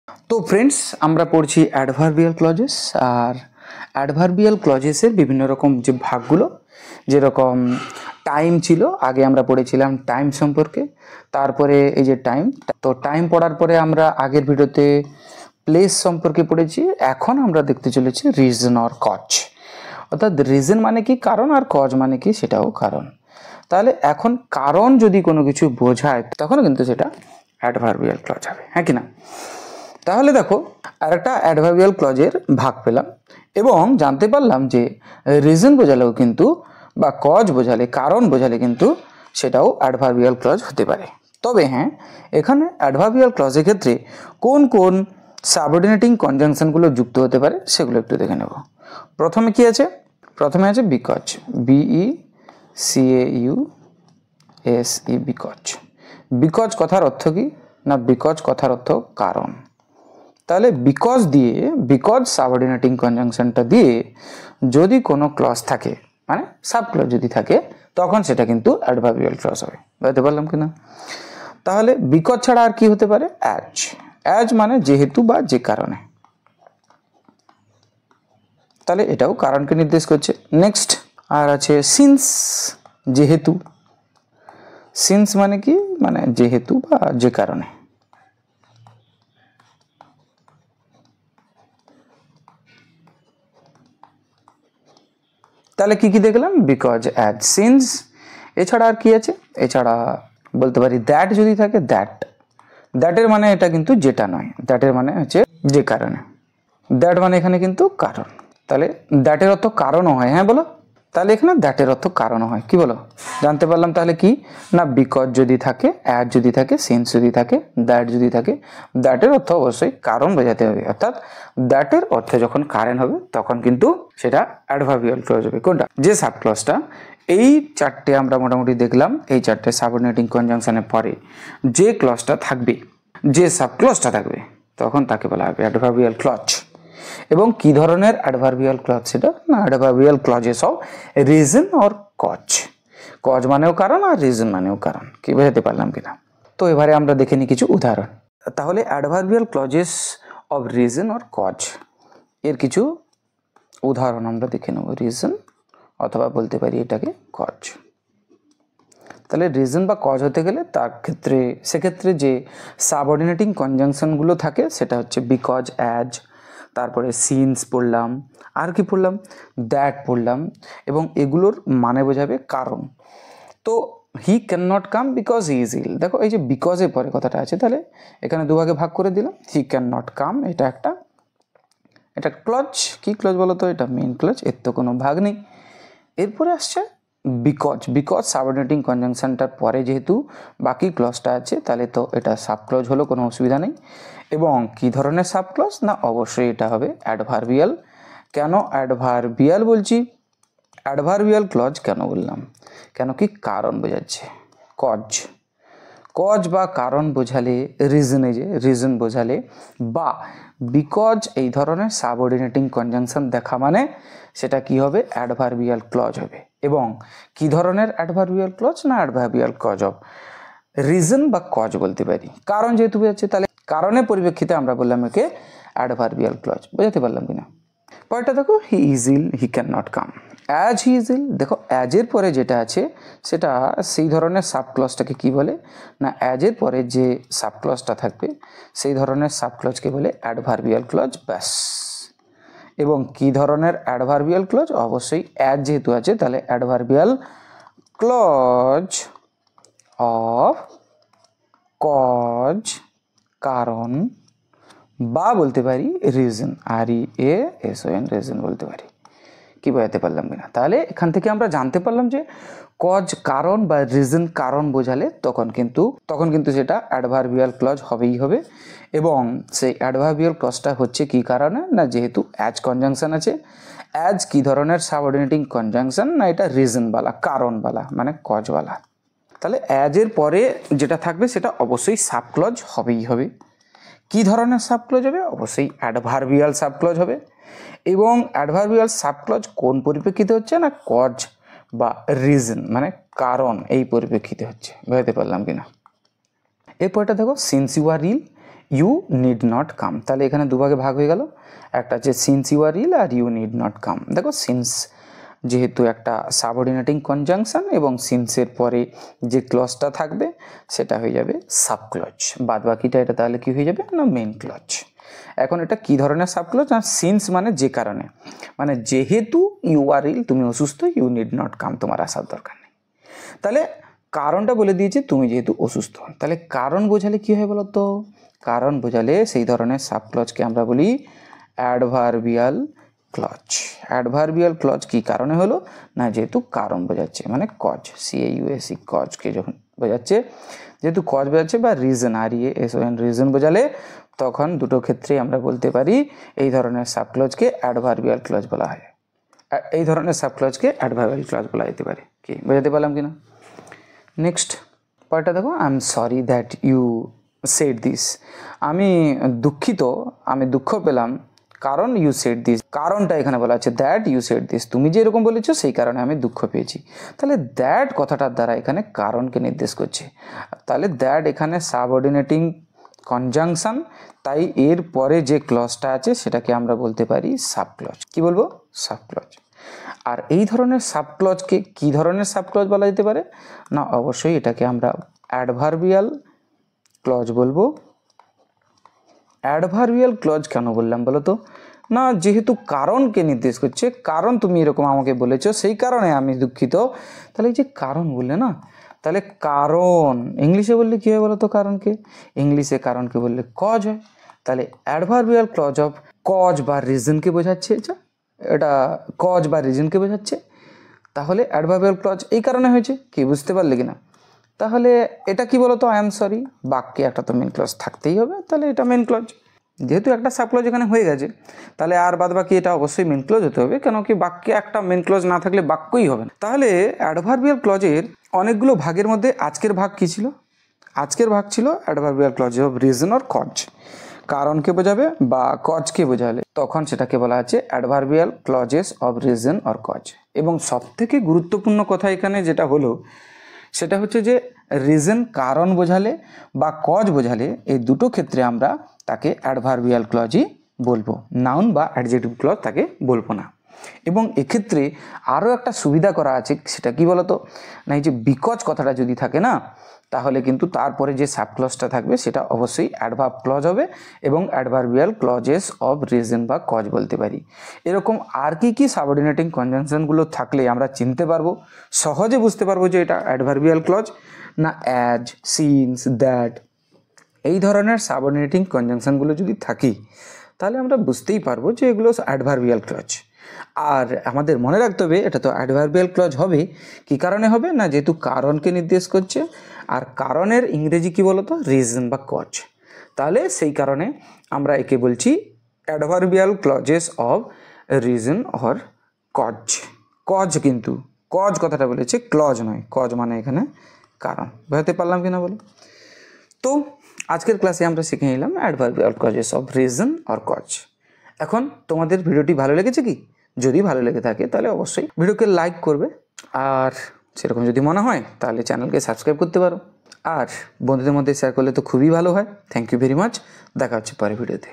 তো ফ্রেন্ডস, আমরা পড়ছি অ্যাডভার্বিয়াল ক্লজেস। আর অ্যাডভার্বিয়াল ক্লজেসের বিভিন্ন রকম যে ভাগগুলো, যেরকম টাইম ছিল, আগে আমরা পড়েছিলাম টাইম সম্পর্কে। তারপরে এই যে টাইম, তো টাইম পড়ার পরে আমরা আগের ভিডিওতে প্লেস সম্পর্কে পড়েছি। এখন আমরা দেখতে চলেছি রিজন অর কজ। অর্থাৎ রিজন মানে কি কারণ, আর কজ মানে কি সেটাও কারণ। তাহলে এখন কারণ যদি কোনো কিছু বোঝায় তখন কিন্তু সেটা অ্যাডভার্বিয়াল ক্লজ হবে, হ্যাঁ কি না? তাহলে দেখো, আরেকটা অ্যাডভার্বিয়াল ক্লজের ভাগ পেলাম এবং জানতে পারলাম যে রিজন বোঝালেও কিন্তু বা কজ বোঝালে, কারণ বোঝালে কিন্তু সেটাও অ্যাডভার্বিয়াল ক্লজ হতে পারে। তবে হ্যাঁ, এখানে অ্যাডভার্বিয়াল ক্লজের ক্ষেত্রে কোন কোন সাবঅর্ডিনেটিং কনজাংশনগুলো যুক্ত হতে পারে সেগুলো একটু দেখে নেব। প্রথমে কি আছে? প্রথমে আছে বিকজ, BECAUSE, বিকজ। বিকজ কথার অর্থ কি না? বিকজ কথার অর্থ কারণ। তাহলে বিকজ দিয়ে, বিকজ সাবঅর্ডিনেটিং কনজাংশনটা দিয়ে যদি কোনো ক্লজ থাকে, মানে সাব ক্লজ যদি থাকে, তখন সেটা কিন্তু অ্যাডভার্বিয়াল ক্লজ হবে। বুঝতে পারলাম কিনা? তাহলে বিকজ ছাড়া আর কি হতে পারে? অ্যাজ। অ্যাজ মানে যেহেতু বা যে কারণে। তাহলে এটাও কারণকে নির্দেশ করছে। নেক্সট আর আছে সিন্স, যেহেতু। সিন্স মানে কি? মানে যেহেতু বা যে কারণে। তাহলে কি কি দেখলাম? Because, as, since. এছাড়া আর কি আছে? এছাড়া বলতে পারি দ্যাট যদি থাকে, দ্যাট। দ্যাটের মানে এটা কিন্তু যেটা নয়, দ্যাটের মানে হচ্ছে যে কারণে। দ্যাট মানে এখানে কিন্তু কারণ। তাহলে দ্যাটের অর্থ কারণও হয়, হ্যাঁ বলো? তাহলে এখানে দ্যাটের অর্থ কারণও হয়, কি বলো? জানতে পারলাম তাহলে কি না, বিকজ যদি থাকে, অ্যাজ যদি থাকে, সিন্স যদি থাকে, দ্যাট যদি থাকে, দ্যাটের অর্থ অবশ্যই কারণ বোঝাতে হবে। অর্থাৎ দ্যাটের অর্থ যখন কারণ হবে তখন কিন্তু সেটা অ্যাডভার্বিয়াল ক্লজ হবে। কোনটা? যে সাব ক্লজটা। এই চারটে আমরা মোটামুটি দেখলাম। এই চারটে সাবঅর্ডিনেটিং কনজাংশনের পরে যে ক্লজটা থাকবে, যে সাব ক্লজটা থাকবে, তখন তাকে বলা হবে অ্যাডভার্বিয়াল ক্লজ। এবং কি ধরনের অ্যাডভার্বিয়াল ক্লজ সেটা না? Adverbial clauses of reason or cause. Cause মানেও কারণ আর রিজন মানেও কারণ। কি বোঝাতে পারলাম কিনা? তো এবারে আমরা দেখে নিই কিছু উদাহরণ। তাহলে adverbial clauses of reason or cause এর কিছু উদাহরণ আমরা দেখে নেব। রিজন অথবা বলতে পারি এটাকে কজ। তাহলে রিজন বা কজ হতে গেলে তার ক্ষেত্রে, সেক্ষেত্রে যে সাবঅর্ডিনেটিং কনজাংশনগুলো থাকে সেটা হচ্ছে বিকজ, অ্যাজ, তারপরে সিন্স পড়লাম, আর কি পড়লাম? দ্যাট পড়লাম। এবং এগুলোর মানে বোঝাবে কারণ। তো he can not come because he is ill. দেখো, এই যে বিকজের পরে কথাটা আছে, তাহলে এখানে দুভাগে ভাগ করে দিলাম। হি ক্যান নট কাম, এটা একটা, এটা ক্লজ। কি ক্লজ বলো তো? এটা মেইন ক্লজ, এর তো কোনো ভাগ নেই। এরপরে আসছে বিকজ। বিকজ সাবঅর্ডিনেটিং কনজাংশনটার পরে যেহেতু বাকি ক্লজটা আছে, তাহলে তো এটা সাব ক্লজ হলো, কোনো অসুবিধা নেই। এবং কি ধরনের সাব ক্লজ না? অবশ্যই এটা হবে অ্যাডভার্বিয়াল। কেন অ্যাডভার্বিয়াল বলছি? অ্যাডভার্বিয়াল ক্লজ কেন বললাম? কেন কি কারণ বোঝাচ্ছে। কজ, কজ বা কারণ বোঝালে, রিজনে যে রিজন বোঝালে বা বিকজ এই ধরনের সাবঅর্ডিনেটিং কনজাংশন দেখা মানে সেটা কি হবে? অ্যাডভার্বিয়াল ক্লজ হবে। এবং কি ধরনের অ্যাডভার্বিয়াল ক্লজ না? অ্যাডভার্বিয়াল ক্লজ অফ রিজন বা কজ বলতে পারি। কারণ যেহেতু বোঝাচ্ছে, তাহলে কারণের পরিপ্রেক্ষিতে আমরা বললাম একে অ্যাডভার্বিয়াল ক্লজ। বোঝাতে পারলাম কিনা? পরেরটা দেখো, he is ill, he can not come. As he is ill, দেখো অ্যাজের পরে যেটা আছে সেটা সেই ধরনের সাব ক্লজটাকে কি বলে না? অ্যাজের পরে যে সাব ক্লজটা থাকবে সেই ধরনের সাব ক্লজকে বলে অ্যাডভার্বিয়াল ক্লজ, ব্যাস। এবং কি ধরনের অ্যাডভার্বিয়াল ক্লজ? অবশ্যই অ্যাজ যেহেতু আছে, তাহলে অ্যাডভার্বিয়াল ক্লজ অফ কজ, কারণ, বা বলতে পারি রিজন, REASON, রিজন বলতে পারি। কি বোঝাতে পারলাম কিনা? তাহলে এখান থেকে আমরা জানতে পারলাম যে কজ কারণ বা রিজন কারণ বোঝালে তখন কিন্তু সেটা অ্যাডভার্বিয়াল ক্লজ হবেই হবে। এবং সেই অ্যাডভার্বিয়াল ক্লজটা হচ্ছে কি কারণে না? যেহেতু অ্যাজ কনজাংশন আছে। অ্যাজ কি ধরনের সাবঅর্ডিনেটিং কনজাংশন না? এটা রিজনওয়ালা, কারণওয়ালা, মানে কজওয়ালা। তাহলে অ্যাজের পরে যেটা থাকবে সেটা অবশ্যই সাব ক্লজ হবেই হবে। কি ধরনের সাব ক্লজ হবে? অবশ্যই অ্যাডভার্বিয়াল সাব ক্লজ হবে। এবং অ্যাডভার্বিয়াল সাব ক্লজ কোন পরিপ্রেক্ষিতে হচ্ছে না? কজ বা রিজন মানে কারণ, এই পরিপ্রেক্ষিতে হচ্ছে। বুঝতে পারলাম কিনা? এরপরটা দেখো, since you are ill, you need not come. তাহলে এখানে দুভাগে ভাগ হয়ে গেল, একটা হচ্ছে সিন্স ইউ আর ইল আর ইউ নিড নট কাম। দেখো সিন্স যেহেতু একটা সাবঅর্ডিনেটিং কনজাংশন এবং সিন্সের পরে যে ক্লজটা থাকবে সেটা হয়ে যাবে সাব ক্লজ, বাদ বাকিটা এটা তাহলে কি হয়ে যাবে না মেন ক্লজ। এখন এটা কি ধরনের সাব ক্লজ না সিন্স মানে যে কারণে, মানে যেহেতু ইউ আর ইল তুমি অসুস্থ ইউ নিড নট কাম তোমার আসার দরকার নেই। তাহলে কারণটা বলে দিয়েছে তুমি যেহেতু অসুস্থ, তাহলে কারণ বোঝালে কি হয় বলো তো, কারণ বোঝালে সেই ধরনের সাব ক্লজকে আমরা বলি অ্যাডভার্বিয়াল ক্লজ। অ্যাডভার্বিয়াল ক্লজ কি কারণে হলো না যেহেতু কারণ বোঝাচ্ছে, মানে কজ CAUSE কজকে যখন বোঝাচ্ছে, যেহেতু কজ বোঝাচ্ছে বা রিজন REASON রিজন বোঝালে তখন দুটো ক্ষেত্রেই আমরা বলতে পারি এই ধরনের সাব ক্লজকে অ্যাডভার্বিয়াল ক্লজ বলা হয়। এই ধরনের সাব ক্লজকে অ্যাডভার্বিয়াল ক্লজ বলা যেতে পারে। কি বোঝাতে পারলাম কিনা? নেক্সট পার্টটা দেখো, I am sorry that you said this. আমি দুঃখিত, আমি দুঃখ পেলাম কারণ ইউ সেড দিস, কারণটা এখানে বলা আছে দ্যাট ইউ সেড দিস, তুমি যে এরকম বলেছো সেই কারণে আমি দুঃখ পেয়েছি। তাহলে দ্যাট কথাটার দ্বারা এখানে কারণকে নির্দেশ করছে। তাহলে দ্যাট এখানে সাবঅর্ডিনেটিং কনজাংশন, তাই এর পরে যে ক্লজটা আছে সেটাকে আমরা বলতে পারি সাব ক্লজ। কি বলবো? Sub clause. আর এই ধরনের সাব ক্লজকে কি ধরনের সাব ক্লজ বলা যেতে পারে না অবশ্যই এটাকে আমরা অ্যাডভার্বিয়াল ক্লজ বলবো। অ্যাডভার্বিয়াল ক্লজ কেন বললাম বলো তো, না যেহেতু কারণকে নির্দেশ করছে, কারণ তুমি এরকম আমাকে বলেছো সেই কারণে আমি দুঃখিত। তাহলে এই যে কারণ বললে না, তাহলে কারণ ইংলিশে বললে কী হয় বলো তো, কারণকে ইংলিশে কারণকে বললে কজ হয়। তাহলে অ্যাডভার্বিয়াল ক্লজ অফ কজ বা রিজনকে বোঝাচ্ছে, এটা কজ বা রিজনকে বোঝাচ্ছে। তাহলে অ্যাডভার্বিয়াল ক্লজ এই কারণে হয়েছে, কি বুঝতে পারলে কিনা? তাহলে এটা কি বলতো, আই এম সরি, বাক্যে একটা তো মেন ক্লজ থাকতেই হবে, তাহলে এটা মেন ক্লজ। যেহেতু একটা সাব ক্লজ এখানে হয়ে গেছে তাহলে আর বাদ বাকি এটা অবশ্যই মেন ক্লজ হতে হবে, কেন কি বাক্যে একটা মেন ক্লজ না থাকলে বাক্যই হবে না। তাহলে অ্যাডভার্বিয়াল ক্লজের অনেকগুলো ভাগের মধ্যে আজকের ভাগ কি ছিল? আজকের ভাগ ছিল adverbial clause of reason or cause, কারণকে বোঝাবে বা কজকে বোঝালে তখন সেটাকে বলা আছে adverbial clauses of reason or cause. এবং সবথেকে গুরুত্বপূর্ণ কথা এখানে যেটা হলো সেটা হচ্ছে যে রিজন কারণ বোঝালে বা কজ বোঝালে এই দুটো ক্ষেত্রে আমরা তাকে অ্যাডভার্বিয়াল ক্লজই বলবো, নাউন বা অ্যাডজেক্টিভ ক্লজ তাকে বলবো না। এবং এক্ষেত্রে আরও একটা সুবিধা করা আছে, সেটা কি বলতো না এই যে বিকজ কথাটা যদি থাকে না তাহলে কিন্তু তারপরে যে সাব ক্লজটা থাকবে সেটা অবশ্যই অ্যাডভার্ব ক্লজ হবে এবং অ্যাডভার্বিয়াল ক্লজেস অফ রিজন বা কজ বলতে পারি। এরকম আর কি সাবঅর্ডিনেটিং কনজাংশনগুলো থাকলে আমরা চিনতে পারবো, সহজে বুঝতে পারবো যে এটা অ্যাডভার্বিয়াল ক্লজ না অ্যাজ, সিন্স, দ্যাট, এই ধরনের সাবঅর্ডিনেটিং কনজাংশনগুলো যদি থাকে তাহলে আমরা বুঝতেই পারবো যে এগুলো অ্যাডভার্বিয়াল ক্লজ। আর আমাদের মনে রাখতে হবে এটা তো অ্যাডভার্বিয়াল ক্লজ হবে, কি কারণে হবে না যেহেতু কারণকে নির্দেশ করছে, আর কারণের ইংরেজি কি বলতো রিজন বা কজ। তাহলে সেই কারণে আমরা একে বলছি adverbial clauses of reason or cause. Cause কিন্তু কজ কথাটা বলেছে, ক্লজ নয়, কজ মানে এখানে কারণ। বুঝতে পারলাম কিনা বলো? তো আজকের ক্লাসে আমরা শিখে নিলাম adverbial clauses of reason or cause. এখন তোমাদের ভিডিওটি ভালো লেগেছে কি? যদি ভালো লেগে থাকে তাহলে অবশ্যই ভিডিওকে লাইক করবে, আর সেরকম যদি মনে হয় তাহলে চ্যানেলকে সাবস্ক্রাইব করতে পারো, আর বন্ধুদের মধ্যে শেয়ার করলে তো খুবই ভালো হয়। থ্যাংক ইউ ভেরি মাচ, দেখা হচ্ছে পরের ভিডিওতে।